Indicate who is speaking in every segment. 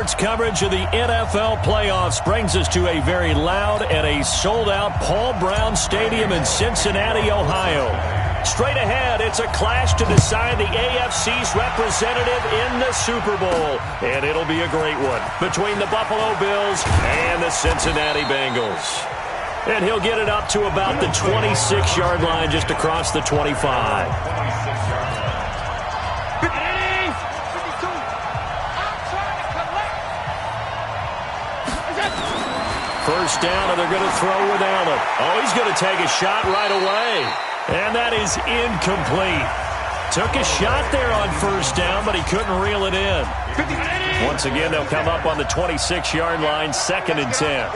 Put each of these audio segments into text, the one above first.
Speaker 1: Coverage of the NFL playoffs brings us to a very loud and a sold-out Paul Brown Stadium in Cincinnati, Ohio. Straight ahead, it's a clash to decide the AFC's representative in the Super Bowl. And it'll be a great one between the Buffalo Bills and the Cincinnati Bengals. And he'll get it up to about the 26-yard line just across the 25. First down, and they're going to throw with Allen. Oh, he's going to take a shot right away. And that is incomplete. Took a shot there on first down, but he couldn't reel it in. Once again, they'll come up on the 26-yard line, 2nd and 10.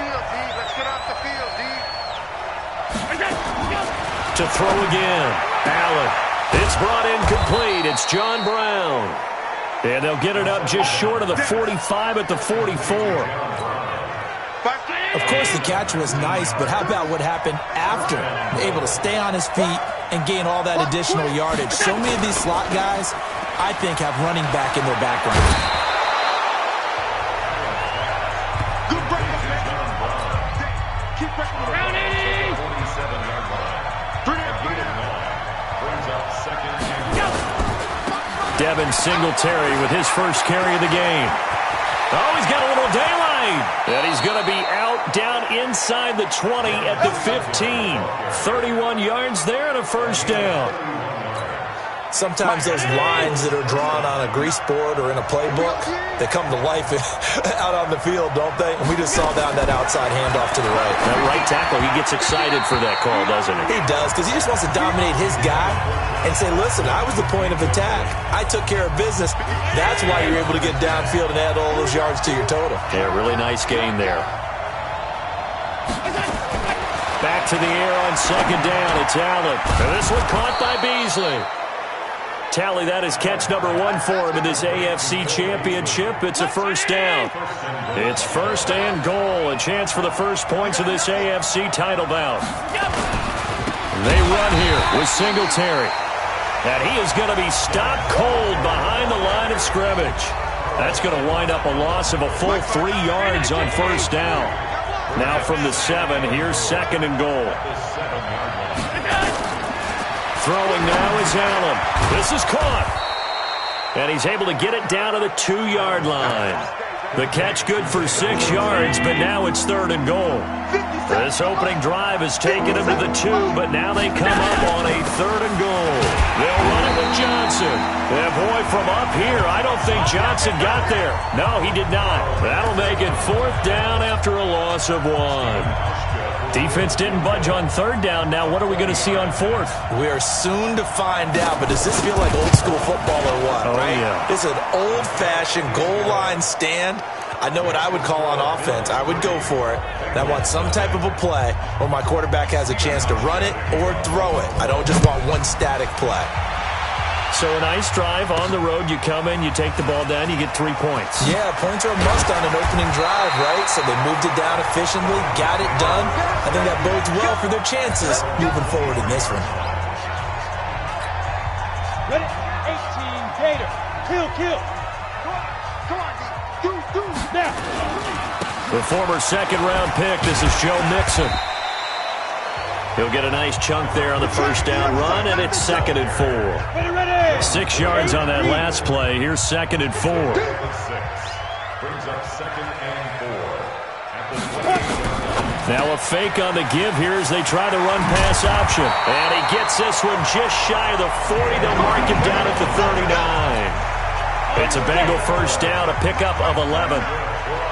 Speaker 1: To throw again. Allen. It's brought in complete. It's John Brown. And they'll get it up just short of the 45 at the 44.
Speaker 2: Of course, the catch was nice, but how about what happened after? Able to stay on his feet and gain all that additional yardage. So many of these slot guys, I think, have running back in their background.
Speaker 1: Devin Singletary with his first carry of the game. Oh, he's got a little daylight. And he's going to be out down inside the 20 at the 15. 31 yards there and a first down.
Speaker 2: Sometimes those lines that are drawn on a grease board or in a playbook, they come to life out on the field, don't they? And we just saw down that outside handoff to the right.
Speaker 1: That right tackle, he gets excited for that call, doesn't he?
Speaker 2: He does, because he just wants to dominate his guy and say, listen, I was the point of attack. I took care of business. That's why you're able to get downfield and add all those yards to your total.
Speaker 1: Yeah, really nice gain there. Back to the air on 2nd down. It's Allen. And this one caught by Beasley. Tally, that is catch number 1 for him in this AFC Championship. It's a first down. It's 1st and goal. A chance for the first points of this AFC title bout. They run here with Singletary. And he is going to be stopped cold behind the line of scrimmage. That's going to wind up a loss of a full 3 yards on first down. Now from the 7, here's 2nd and goal. Throwing now is Allen. This is caught. And he's able to get it down to the 2-yard line. The catch good for 6 yards, but now it's 3rd and goal. This opening drive has taken him to the 2, but now they come up on a 3rd and goal. They'll run it with Johnson. And boy, from up here, I don't think Johnson got there. No, he did not. That'll make it 4th down after a loss of 1. Defense didn't budge on 3rd down. Now what are we going to see on 4th?
Speaker 2: We are soon to find out, but does this feel like old school football or what?
Speaker 1: Oh,
Speaker 2: right?
Speaker 1: Yeah.
Speaker 2: It's an old-fashioned goal line stand. I know what I would call on offense. I would go for it. And I want some type of a play where my quarterback has a chance to run it or throw it. I don't just want one static play.
Speaker 1: So a nice drive on the road. You come in, you take the ball down, you get 3 points.
Speaker 2: Yeah, points are a must on an opening drive, right? So they moved it down efficiently, got it done. I think that bodes well for their chances moving forward in this one.
Speaker 3: Ready? 18, Gator. Kill. Come on, do. Now.
Speaker 1: The former 2nd-round pick, this is Joe Mixon. He'll get a nice chunk there on the first down run, and it's 2nd and 4.
Speaker 3: Ready.
Speaker 1: 6 yards on that last play. Here's 2nd and 4.
Speaker 4: Brings up 2nd and 4.
Speaker 1: Now a fake on the give here as they try the run-pass option. And he gets this one just shy of the 40. They'll mark him down at the 39. It's a Bengal first down, a pickup of 11.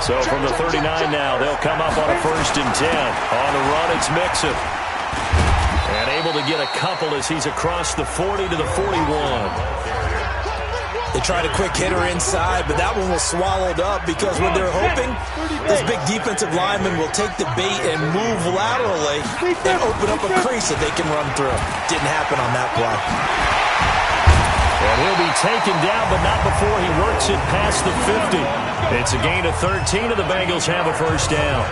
Speaker 1: So from the 39 now, they'll come up on a 1st and 10. On the run, it's Mixon. And able to get a couple as he's across the 40 to the 41.
Speaker 2: They tried a quick hitter inside, but that one was swallowed up because what they're hoping, this big defensive lineman will take the bait and move laterally and open up a crease that they can run through. Didn't happen on that play.
Speaker 1: And he'll be taken down, but not before he works it past the 50. It's a gain of 13, and the Bengals have a first down.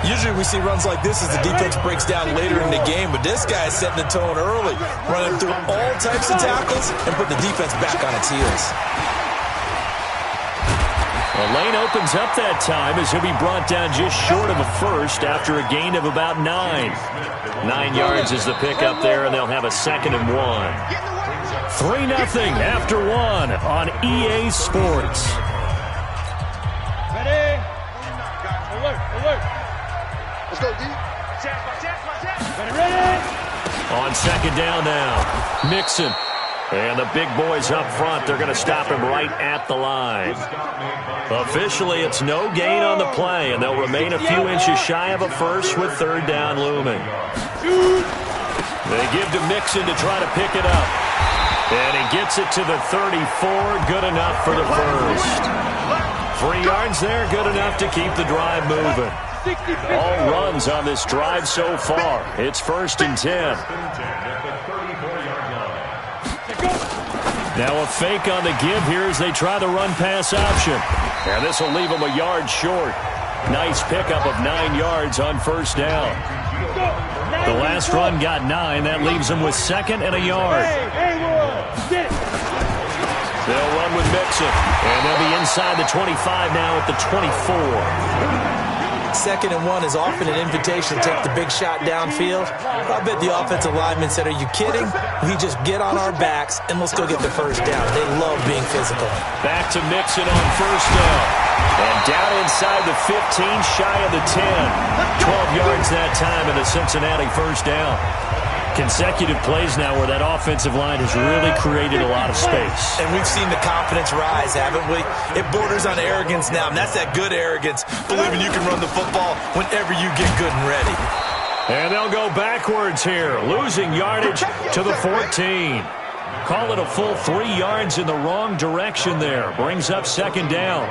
Speaker 2: Usually we see runs like this as the defense breaks down later in the game, but this guy is setting the tone early, running through all types of tackles and putting the defense back on its heels.
Speaker 1: The lane opens up that time as he'll be brought down just short of a first after a gain of about 9. 9 yards is the pickup there, and they'll have a 2nd and 1. 3-0 after 1 on EA Sports.
Speaker 3: Ready? Alert, alert.
Speaker 5: Let's go, D.
Speaker 3: Ready?
Speaker 1: On 2nd down now, Mixon. And the big boys up front, they're going to stop him right at the line. Officially, it's no gain on the play, and they'll remain a few inches shy of a first with 3rd down looming. They give to Mixon to try to pick it up. And he gets it to the 34, good enough for the first. 3 yards there, good enough to keep the drive moving. All runs on this drive so far. It's 1st and 10. Now a fake on the give here as they try the run-pass option. And this will leave them a yard short. Nice pickup of 9 yards on 1st down. The last run got 9. That leaves them with 2nd and a yard. They'll run with Mixon. And they'll be inside the 25 now at the 24.
Speaker 2: 2nd and 1 is often an invitation to take the big shot downfield. I bet the offensive lineman said, "Are you kidding? We just get on our backs and let's go get the first down." They love being physical.
Speaker 1: Back to Mixon on 1st down. And down inside the 15, shy of the 10. 12 yards that time in a Cincinnati 1st down. Consecutive plays now where that offensive line has really created a lot of space.
Speaker 2: And we've seen the confidence rise, haven't we? It borders on arrogance now, and that's that good arrogance, believing you can run the football whenever you get good and ready.
Speaker 1: And they'll go backwards here, losing yardage to the 14. Call it a full 3 yards in the wrong direction there. Brings up 2nd down.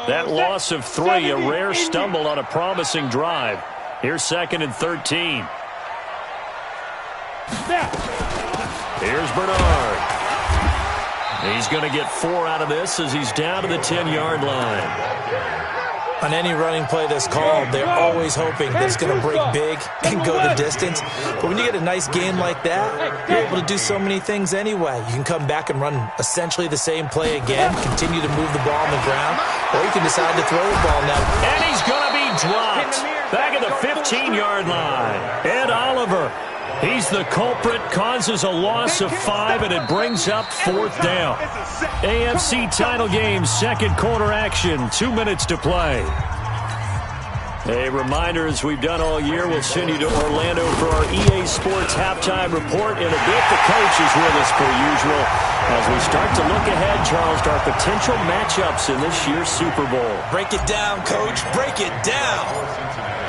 Speaker 1: That loss of 3, a rare stumble on a promising drive. Here's 2nd and 13. Here's Bernard. He's going to get 4 out of this as he's down to the 10-yard line.
Speaker 2: On any running play that's called, they're always hoping that it's going to break big and go the distance. But when you get a nice game like that, you're able to do so many things anyway. You can come back and run essentially the same play again, continue to move the ball on the ground, or you can decide to throw the ball now.
Speaker 1: And he's going to be dropped back at the 15-yard line. Ed Oliver. He's the culprit, causes a loss of 5, and it brings up 4th down. AFC title game, 2nd quarter action, 2 minutes to play. A reminder, as we've done all year, we'll send you to Orlando for our EA Sports halftime report. In a bit, the coach is with us per usual as we start to look ahead, Charles, to our potential matchups in this year's Super Bowl.
Speaker 2: Break it down, Coach. Break it down.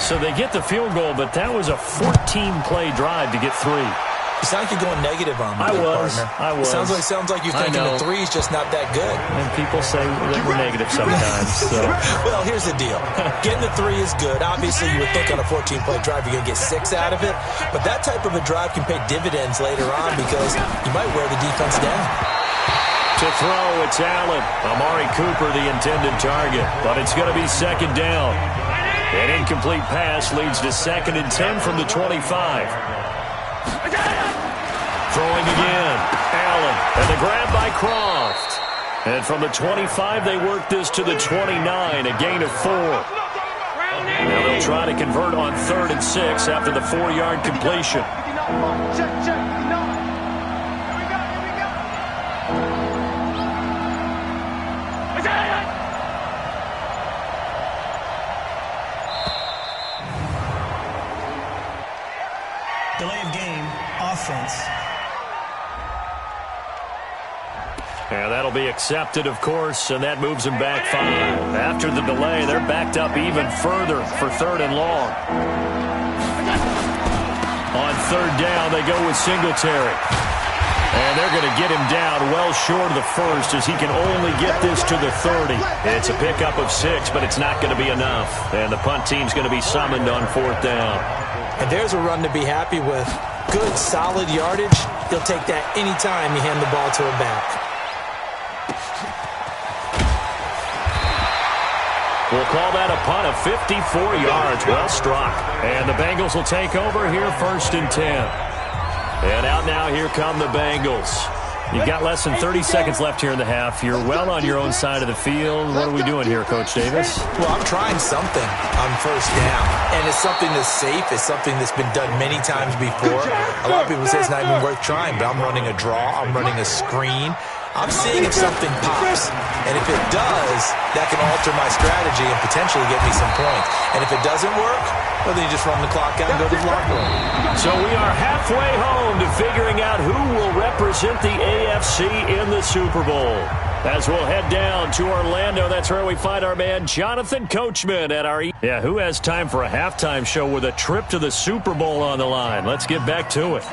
Speaker 1: So they get the field goal, but that was a 14-play drive to get 3.
Speaker 2: You sound like you're going negative on me,
Speaker 1: I was.
Speaker 2: Sounds like you're thinking the 3 is just not that good.
Speaker 1: And people say that we're negative sometimes. So.
Speaker 2: Well, here's the deal. Getting the 3 is good. Obviously, you would think on a 14-play drive you're going to get 6 out of it. But that type of a drive can pay dividends later on because you might wear the defense down.
Speaker 1: To throw, it's Allen. Amari Cooper, the intended target. But it's going to be 2nd down. An incomplete pass leads to 2nd and 10 from the 25. Throwing again. Allen. And the grab by Croft. And from the 25, they work this to the 29. A gain of 4. Now they'll try to convert on 3rd and 6 after the 4-yard completion.
Speaker 6: Delay of game, offense.
Speaker 1: And that'll be accepted, of course, and that moves them back 5. After the delay, they're backed up even further for 3rd and long. On 3rd down, they go with Singletary. And they're going to get him down well short of the first as he can only get this to the 30. It's a pickup of 6, but it's not going to be enough. And the punt team's going to be summoned on 4th down.
Speaker 2: And there's a run to be happy with. Good, solid yardage. He'll take that anytime you hand the ball to a back.
Speaker 1: We'll call that a punt of 54 yards. Well struck. And the Bengals will take over here 1st and 10. And out now, here come the Bengals. You've got less than 30 seconds left here in the half. You're well on your own side of the field. What are we doing here, Coach Davis?
Speaker 2: Well, I'm trying something on first down, and it's something that's safe. It's something that's been done many times before. A lot of people say it's not even worth trying, but I'm running a draw. I'm running a screen. I'm seeing if something pops, and if it does, that can alter my strategy and potentially get me some points. And if it doesn't work, well, then you just run the clock out and go to the locker room.
Speaker 1: So we are halfway home to figuring out who will represent the AFC in the Super Bowl. As we'll head down to Orlando, that's where we find our man Jonathan Coachman at our... Yeah, who has time for a halftime show with a trip to the Super Bowl on the line? Let's get back to it.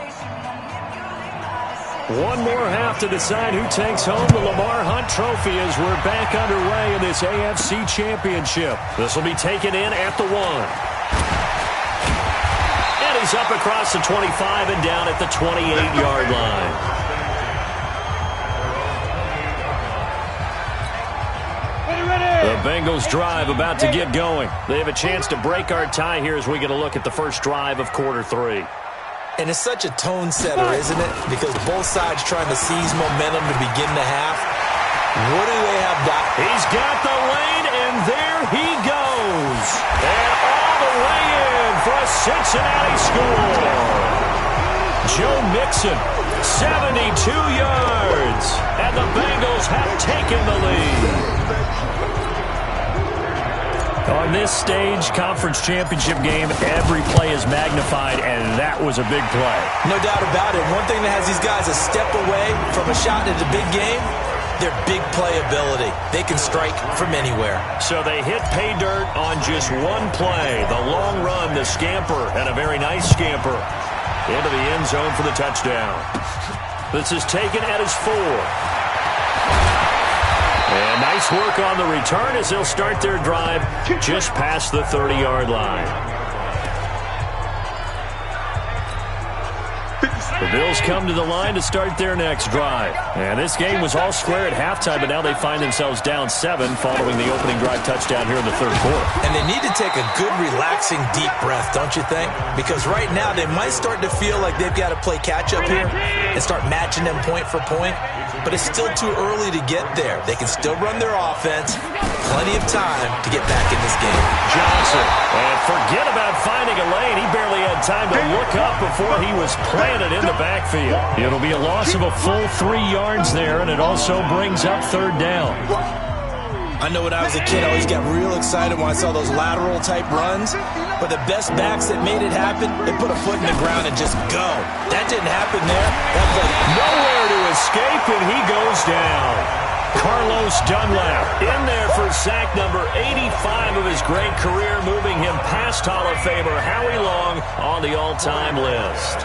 Speaker 1: One more half to decide who takes home the Lamar Hunt Trophy as we're back underway in this AFC Championship. This will be taken in at the 1. And he's up across the 25 and down at the 28-yard line. The Bengals drive about to get going. They have a chance to break our tie here as we get a look at the first drive of quarter 3.
Speaker 2: And it's such a tone setter, isn't it? Because both sides trying to seize momentum to begin the half. What do they have got?
Speaker 1: He's got the lane, and there he goes. And all the way in for a Cincinnati score. Joe Mixon, 72 yards. And the Bengals have taken the lead. On this stage, conference championship game, every play is magnified, and that was a big play.
Speaker 2: No doubt about it. One thing that has these guys a step away from a shot at the big game, their big playability. They can strike from anywhere.
Speaker 1: So they hit pay dirt on just one play. The long run, the scamper, and a very nice scamper into the end zone for the touchdown. This is taken at his 4. And nice work on the return as they'll start their drive just past the 30-yard line. The Bills come to the line to start their next drive. And this game was all square at halftime, but now they find themselves down 7 following the opening drive touchdown here in the third quarter.
Speaker 2: And they need to take a good, relaxing, deep breath, don't you think? Because right now they might start to feel like they've got to play catch-up here and start matching them point for point. But it's still too early to get there. They can still run their offense. Plenty of time to get back in this game.
Speaker 1: Johnson. And forget about finding a lane. He barely had time to look up before he was planted in the backfield. It'll be a loss of a full 3 yards there, and it also brings up third down.
Speaker 2: I know when I was a kid, I always got real excited when I saw those lateral-type runs. But the best backs that made it happen, they put a foot in the ground and just go. That didn't happen there. That's like
Speaker 1: nowhere to escape, and he goes down. Carlos Dunlap in there for sack number 85 of his great career, moving him past Hall of Famer Howie Long on the all-time list.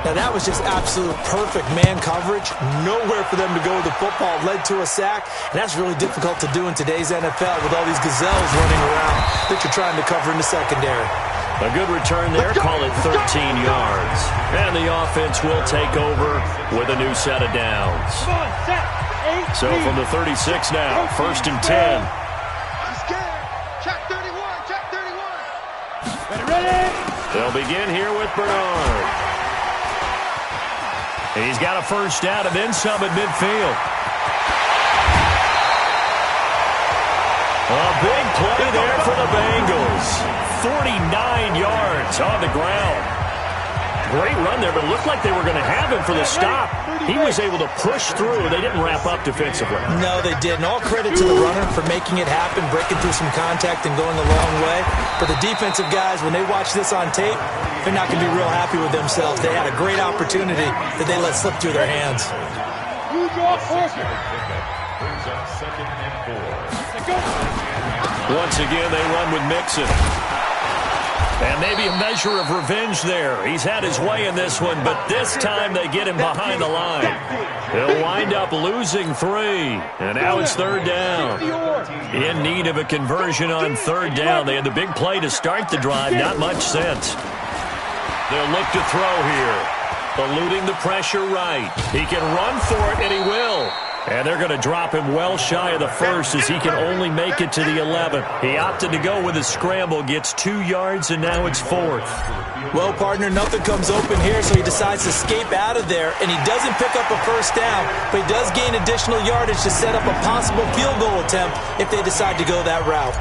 Speaker 2: Now, that was just absolute perfect man coverage. Nowhere for them to go with the football. Led to a sack. And that's really difficult to do in today's NFL with all these gazelles running around that you're trying to cover in the secondary.
Speaker 1: A good return there. Call it 13 yards. And the offense will take over with a new set of downs. So from the 36 now, 1st and 10.
Speaker 3: Check 31, check 31.
Speaker 1: Ready? They'll begin here with Bernard. He's got a first down and then some at midfield. A big play there for the Bengals. 49 yards on the ground. Great run there, but it looked like they were going to have him for the stop. He was able to push through. They didn't wrap up defensively.
Speaker 2: No, they didn't. All credit to the runner for making it happen, breaking through some contact and going a long way. For the defensive guys, when they watch this on tape, they're not going to be real happy with themselves. They had a great opportunity that they let slip through their hands.
Speaker 1: Once again, they run with Mixon. And maybe a measure of revenge there. He's had his way in this one, but this time they get him behind the line. They'll wind up losing 3. And now it's third down. In need of a conversion on third down. They had the big play to start the drive. Not much sense. They'll look to throw here. Eluding the pressure right. He can run for it, and he will. And they're going to drop him well shy of the first as he can only make it to the 11. He opted to go with a scramble, gets 2 yards, and now it's 4th.
Speaker 2: Well, partner, nothing comes open here, so he decides to escape out of there, and he doesn't pick up a first down, but he does gain additional yardage to set up a possible field goal attempt if they decide to go that route.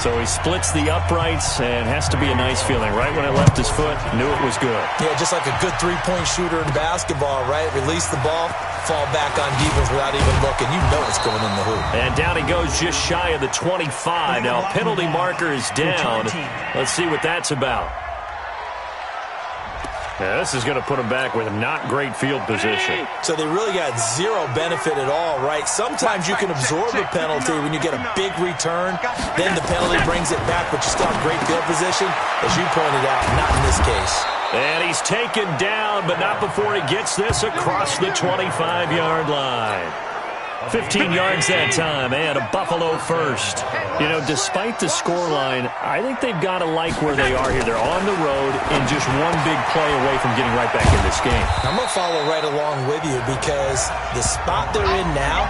Speaker 1: So he splits the uprights and has to be a nice feeling. Right when it left his foot, knew it was good.
Speaker 2: Yeah, just like a good three-point shooter in basketball, right? Release the ball, fall back on defense without even looking. You know it's going in the hoop.
Speaker 1: And down he goes just shy of the 25. Now, penalty marker is down. Let's see what that's about. Yeah, this is going to put him back with not great field position.
Speaker 2: So they really got zero benefit at all, right? Sometimes you can absorb a penalty when you get a big return. Then the penalty brings it back, but you still have great field position. As you pointed out, not in this case.
Speaker 1: And he's taken down, but not before he gets this across the 25-yard line. 15 yards that time, and a Buffalo first. You know, despite the scoreline, I think they've got to like where they are here. They're on the road and just one big play away from getting right back in this game.
Speaker 2: I'm going to follow right along with you because the spot they're in now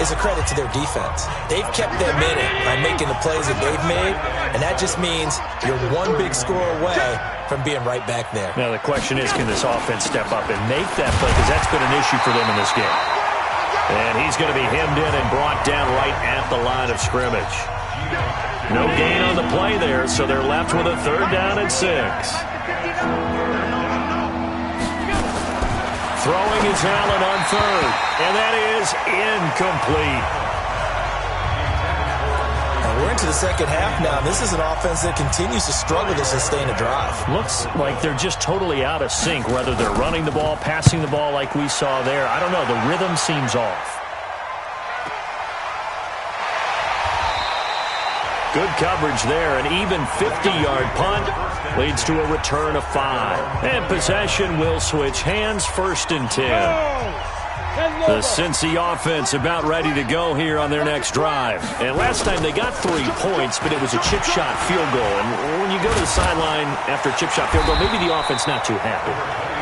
Speaker 2: is a credit to their defense. They've kept them in it by making the plays that they've made, and that just means you're one big score away from being right back there.
Speaker 1: Now, the question is, can this offense step up and make that play? Because that's been an issue for them in this game. And he's going to be hemmed in and brought down right at the line of scrimmage. No gain on the play there, so they're left with a 3rd down and 6. Throwing is Allen on 3rd, and that is incomplete.
Speaker 2: We're into the second half now. This is an offense that continues to struggle to sustain a drive.
Speaker 1: Looks like they're just totally out of sync, whether they're running the ball, passing the ball like we saw there. I don't know. The rhythm seems off. Good coverage there. An even 50-yard punt leads to a return of 5. And possession will switch hands, 1st and 10. The Cincy offense about ready to go here on their next drive. And last time they got 3 points, but it was a chip shot field goal. And when you go to the sideline after a chip shot field goal, maybe the offense not too happy.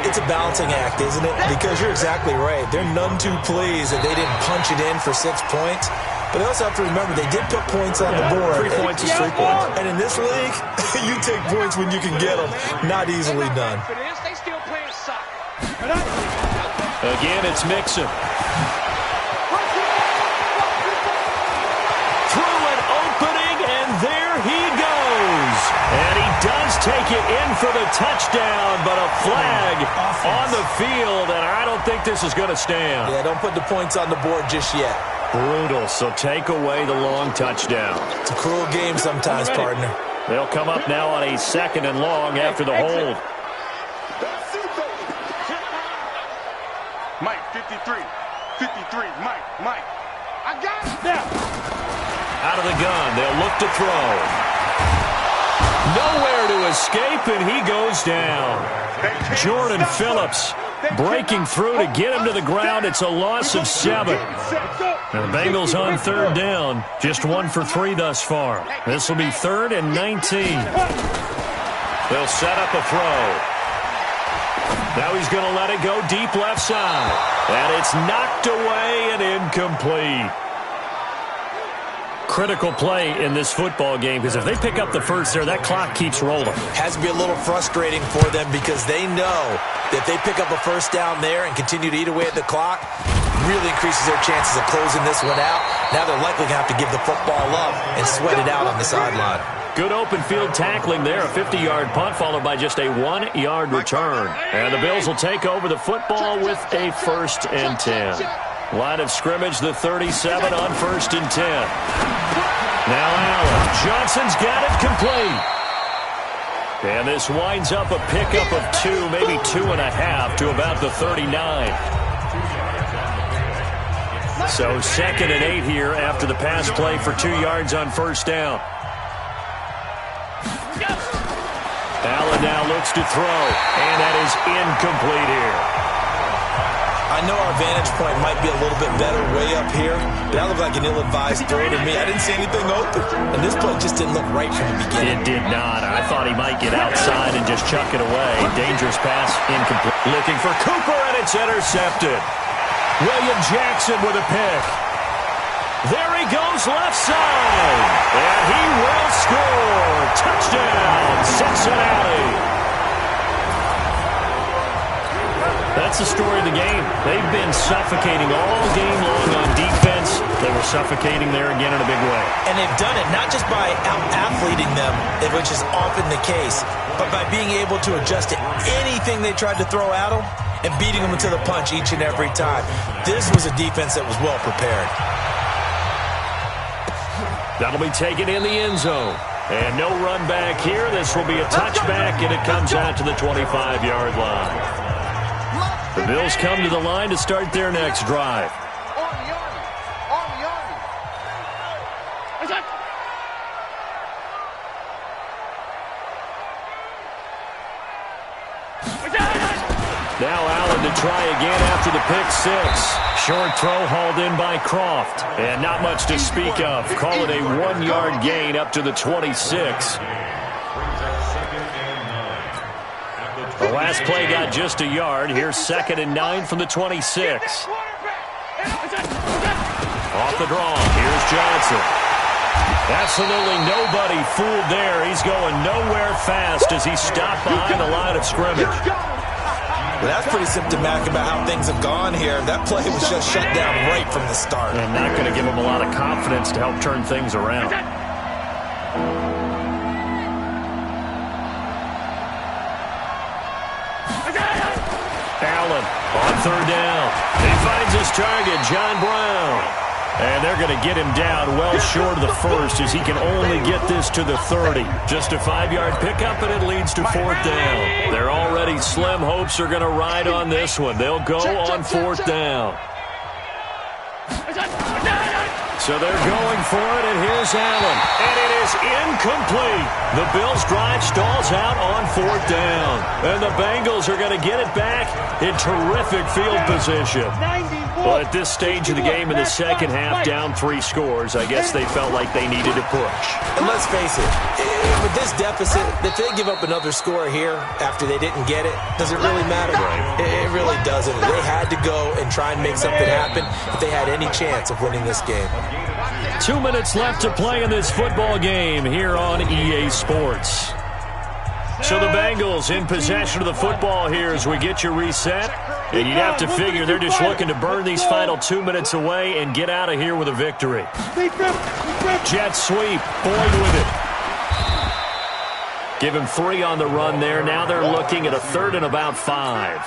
Speaker 2: It's a balancing act, isn't it? Because you're exactly right. They're none too pleased that they didn't punch it in for 6 points. But they also have to remember they did put points on the board.
Speaker 1: 3 points is 3 points.
Speaker 2: And in this league, you take points when you can get them. Not easily done.
Speaker 3: They still playing soccer.
Speaker 1: Again, it's Mixon. Through an opening, and there he goes. And he does take it in for the touchdown, but a flag on the field, and I don't think this is going to stand.
Speaker 2: Yeah, don't put the points on the board just yet.
Speaker 1: Brutal, so take away the long touchdown.
Speaker 2: It's a cruel game sometimes, partner.
Speaker 1: They'll come up now on a 2nd and long after the hold.
Speaker 3: Mike, 53. 53, Mike. I got it. Now.
Speaker 1: Out of the gun, they'll look to throw. Nowhere to escape, and he goes down. Jordan Phillips breaking through to get him to the ground. It's a loss of 7. And the Bengals on 3rd down. Just 1 for 3 thus far. This will be 3rd and 19. They'll set up a throw. Now he's going to let it go deep left side. And it's knocked away and incomplete. Critical play in this football game because if they pick up the first there, that clock keeps rolling.
Speaker 2: Has to be a little frustrating for them because they know that if they pick up a first down there and continue to eat away at the clock, really increases their chances of closing this one out. Now they're likely going to have to give the football up and sweat it out on the sideline.
Speaker 1: Good open field tackling there. A 50-yard punt followed by just a 1-yard return. And the Bills will take over the football with a 1st and 10. Line of scrimmage, the 37 on 1st and 10. Now Allen. Johnson's got it complete. And this winds up a pickup of 2, maybe 2.5 to about the 39. So 2nd and 8 here after the pass play for 2 yards on 1st down. Allen now looks to throw, and that is incomplete here.
Speaker 2: I know our vantage point might be a little bit better way up here, but that looked like an ill-advised throw to me. I didn't see anything open, and this play just didn't look right from the beginning.
Speaker 1: It did not. I thought he might get outside and just chuck it away. Dangerous pass, incomplete. Looking for Cooper, and it's intercepted. William Jackson with a pick. There he goes left side. And he will score. Touchdown, Cincinnati. That's the story of the game. They've been suffocating all game long on defense. They were suffocating there again in a big way.
Speaker 2: And they've done it not just by out-athleting them, which is often the case, but by being able to adjust to anything they tried to throw at them and beating them to the punch each and every time. This was a defense that was well prepared.
Speaker 1: That'll be taken in the end zone. And no run back here. This will be a touchback, and it comes out to the 25-yard line. The Bills come to the line to start their next drive. Now Allen to try again after the pick six. Short throw hauled in by Croft. And not much to speak of. Call it a 1-yard gain up to the 26. The last play got just a yard. Here's 2nd and 9 from the 26. Off the draw. Here's Johnson. Absolutely nobody fooled there. He's going nowhere fast as he stopped behind the line of scrimmage.
Speaker 2: Well, that's pretty symptomatic about how things have gone here. That play was just shut down right from the start.
Speaker 1: And not going to give him a lot of confidence to help turn things around. Allen on 3rd down. He finds his target, John Brown. And they're going to get him down well short of the first as he can only get this to the 30. Just a 5-yard pickup, and it leads to 4th down. They're already slim hopes are going to ride on this one. They'll go on 4th down. So they're going for it, and here's Allen. And it is incomplete. The Bills' drive stalls out on 4th down. And the Bengals are going to get it back in terrific field position. Well, at this stage of the game in the second half, down 3 scores, I guess they felt like they needed to push.
Speaker 2: And let's face it, with this deficit, if they give up another score here after they didn't get it, does it really matter? Right. It really doesn't. They had to go and try and make something happen if they had any chance of winning this game.
Speaker 1: 2 minutes left to play in this football game here on EA Sports. So the Bengals in possession of the football here as we get you reset. And you'd have to figure they're just looking to burn these final 2 minutes away and get out of here with a victory. Jet sweep. Boyd with it. Give him 3 on the run there. Now they're looking at a 3rd and about 5.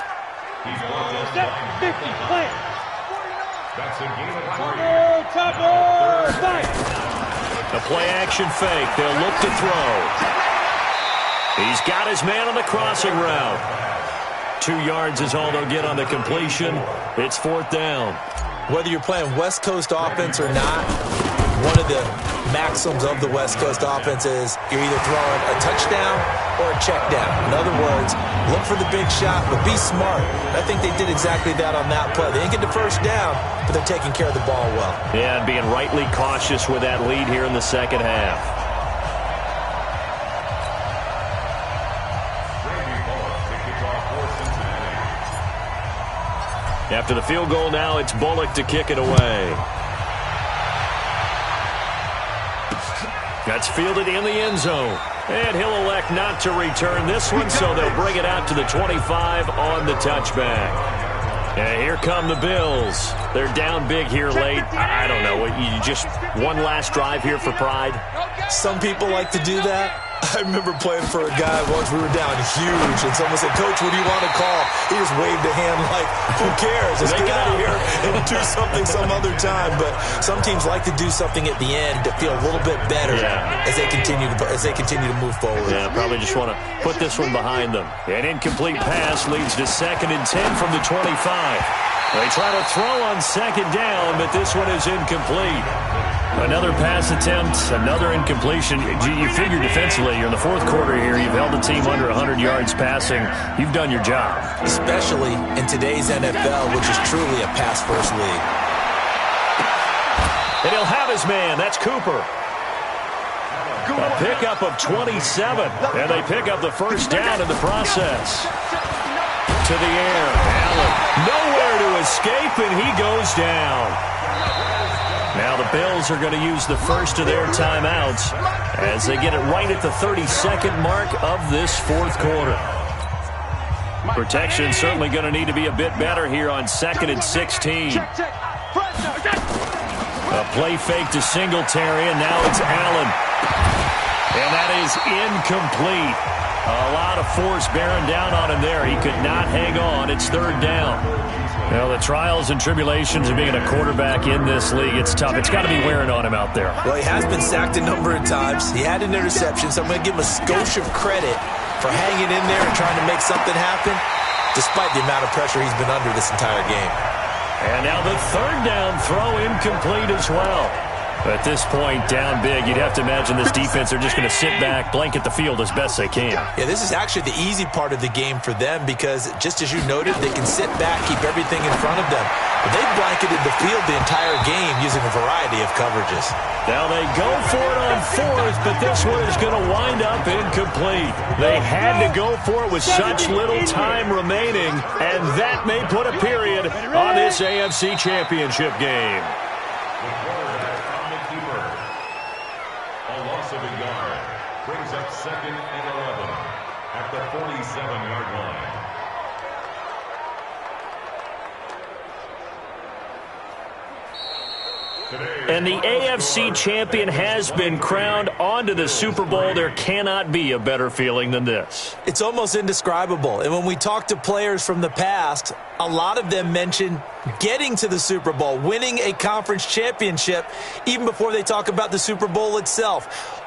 Speaker 1: A play action fake. They'll look to throw. He's got his man on the crossing route. 2 yards is all they'll get on the completion. It's 4th down.
Speaker 2: Whether you're playing West Coast offense or not, one of the maxims of the West Coast offense is you're either throwing a touchdown or a check down. In other words, look for the big shot, but be smart. I think they did exactly that on that play. They didn't get the first down, but they're taking care of the ball well.
Speaker 1: Yeah, and being rightly cautious with that lead here in the second half. After the field goal now, it's Bullock to kick it away. That's fielded in the end zone. And he'll elect not to return this one, so they'll bring it out to the 25 on the touchback. And here come the Bills. They're down big here late. I don't know. You just one last drive here for pride?
Speaker 2: Some people like to do that. I remember playing for a guy once. We were down huge, and someone said, "Coach, what do you want to call?" He just waved a hand like, "Who cares? Let's get out of here and do something some other time." But some teams like to do something at the end to feel a little bit better as they continue to move forward.
Speaker 1: Yeah, probably just want to put this one behind them. An incomplete pass leads to 2nd and 10 from the 25. They try to throw on 2nd down, but this one is incomplete. Another pass attempt, another incompletion. You figure defensively, you're in the 4th quarter here. You've held the team under 100 yards passing. You've done your job.
Speaker 2: Especially in today's NFL, which is truly a pass-first league.
Speaker 1: And he'll have his man. That's Cooper. A pickup of 27. And they pick up the first down in the process. To the air. Allen. Nowhere to escape, and he goes down. Now the Bills are going to use the first of their timeouts as they get it right at the 32nd mark of this fourth quarter. Protection certainly going to need to be a bit better here on 2nd and 16. A play fake to Singletary, and now it's Allen. And that is incomplete. A lot of force bearing down on him there. He could not hang on. It's 3rd down. Well, the trials and tribulations of being a quarterback in this league, it's tough. It's got to be wearing on him out there.
Speaker 2: Well, he has been sacked a number of times. He had an interception, so I'm going to give him a skosh of credit for hanging in there and trying to make something happen, despite the amount of pressure he's been under this entire game.
Speaker 1: And now the 3rd down throw incomplete as well. At this point, down big, you'd have to imagine this defense are just going to sit back, blanket the field as best they can.
Speaker 2: Yeah, this is actually the easy part of the game for them because, just as you noted, they can sit back, keep everything in front of them. But they've blanketed the field the entire game using a variety of coverages.
Speaker 1: Now they go for it on 4th, but this one is going to wind up incomplete. They had to go for it with such little time remaining, and that may put a period on this AFC Championship game.
Speaker 4: Brings up 2nd and 11 at the 47-yard line.
Speaker 1: And the AFC champion has been crowned onto the Super Bowl. There cannot be a better feeling than this.
Speaker 2: It's almost indescribable. And when we talk to players from the past, a lot of them mention getting to the Super Bowl, winning a conference championship, even before they talk about the Super Bowl itself.